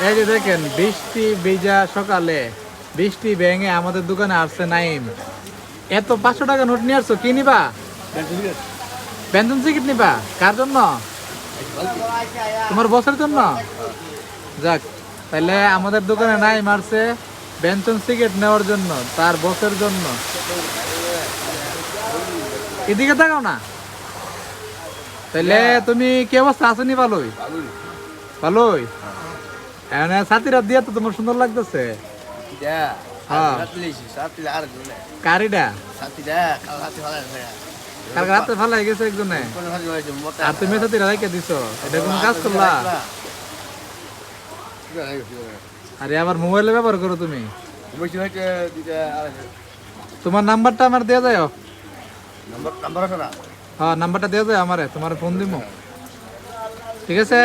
এই যে দেখেন বৃষ্টি ভেজা সকালে বৃষ্টি ভেঙে আমাদের দোকানে আসছে নাইম। এত 500 টাকা নোট নিয়ে আসছো, কি নিবা? ব্যঞ্জন সিগারেট নিবা? কার জন্য? তোমার বসের জন্য? যাক, তাহলে আমাদের দোকানে নাইম আসছে ব্যঞ্জন সিগারেট নেওয়ার জন্য, তার বসের জন্য। এদিকে তাকাও না। তাহলে তুমি কি অবস্থা আসনি? ভালোই ভালোই। এখানে ছাতিরা দিয়ে তো তোমার সুন্দর লাগতেছে। হ্যাঁ, কারিটা কালকে রাতে ভালো হয়ে গেছে একজনে, আর তুমি ছাতিরা রেখে দিছো। এটা কোনো কাজ করলা? আরে আবার মোবাইলে ব্যবহার করো তুমি। তোমার নাম্বারটা আমার দিয়ে যাও। হ্যাঁ, নাম্বারটা দিয়ে যাও আমারে, তোমার ফোন দিব। ঠিক আছে?